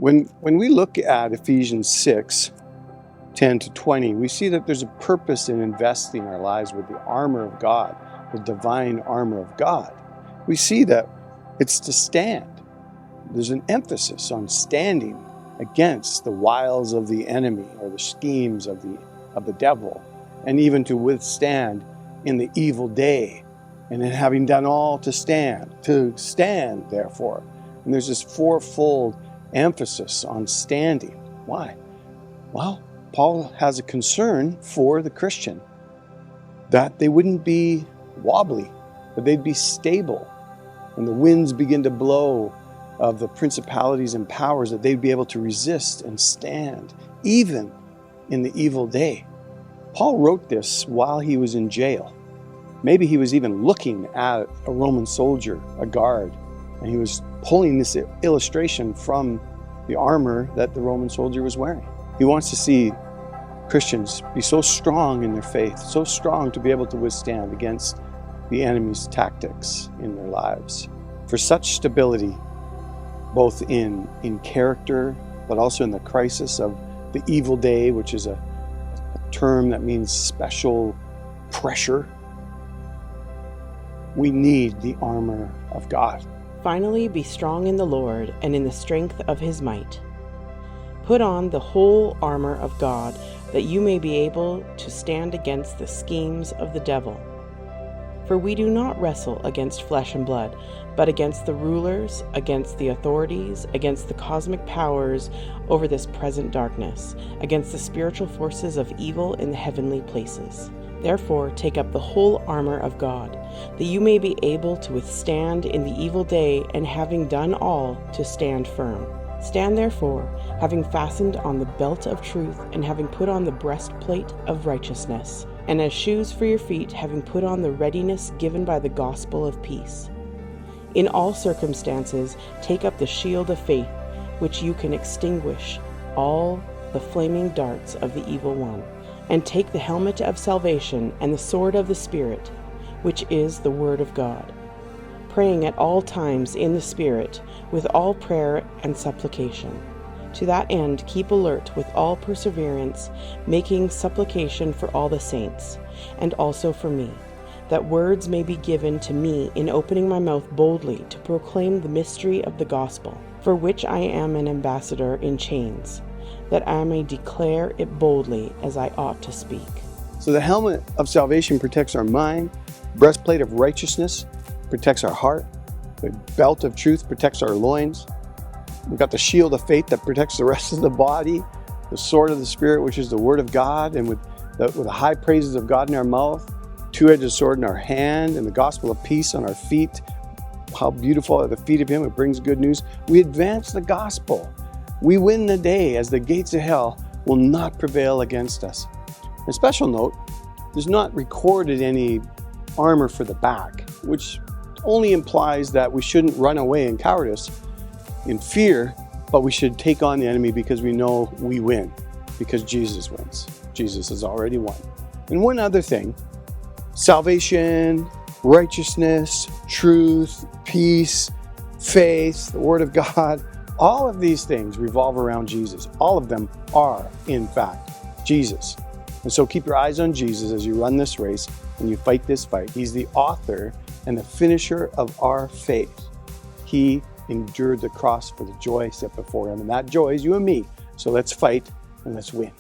When we look at Ephesians 6:10-20, we see that there's a purpose in investing our lives with the armor of God, the divine armor of God. We see that it's to stand. There's an emphasis on standing against the wiles of the enemy or the schemes of the devil, and even to withstand in the evil day. And then having done all to stand therefore. And there's this fourfold emphasis on standing. Why? Well, Paul has a concern for the Christian that they wouldn't be wobbly, but they'd be stable. When the winds begin to blow of the principalities and powers, that they'd be able to resist and stand, even in the evil day. Paul wrote this while he was in jail. Maybe he was even looking at a Roman soldier, a guard, and he was pulling this illustration from the armor that the Roman soldier was wearing. He wants to see Christians be so strong in their faith, so strong to be able to withstand against the enemy's tactics in their lives. For such stability, both in character, but also in the crisis of the evil day, which is a term that means special pressure, we need the armor of God. Finally, be strong in the Lord and in the strength of his might. Put on the whole armor of God, that you may be able to stand against the schemes of the devil. For we do not wrestle against flesh and blood, but against the rulers, against the authorities, against the cosmic powers over this present darkness, against the spiritual forces of evil in the heavenly places. Therefore, take up the whole armor of God, that you may be able to withstand in the evil day, and having done all, to stand firm. Stand therefore, having fastened on the belt of truth, and having put on the breastplate of righteousness, and as shoes for your feet, having put on the readiness given by the gospel of peace. In all circumstances, take up the shield of faith, which you can extinguish all the flaming darts of the evil one. And take the helmet of salvation and the sword of the Spirit, which is the word of God, praying at all times in the Spirit, with all prayer and supplication. To that end, keep alert with all perseverance, making supplication for all the saints, and also for me, that words may be given to me in opening my mouth boldly to proclaim the mystery of the gospel, for which I am an ambassador in chains, that I may declare it boldly as I ought to speak. So the helmet of salvation protects our mind, breastplate of righteousness protects our heart, the belt of truth protects our loins. We've got the shield of faith that protects the rest of the body, the sword of the Spirit, which is the word of God, and with the high praises of God in our mouth, two-edged sword in our hand, and the gospel of peace on our feet. How beautiful are the feet of him who brings good news. We advance the gospel. We win the day, as the gates of hell will not prevail against us. A special note, there's not recorded any armor for the back, which only implies that we shouldn't run away in cowardice, in fear, but we should take on the enemy because we know we win, because Jesus wins. Jesus has already won. And one other thing, salvation, righteousness, truth, peace, faith, the word of God, all of these things revolve around Jesus. All of them are, in fact, Jesus. And so keep your eyes on Jesus as you run this race and you fight this fight. He's the author and the finisher of our faith. He endured the cross for the joy set before him, and that joy is you and me. So let's fight and let's win.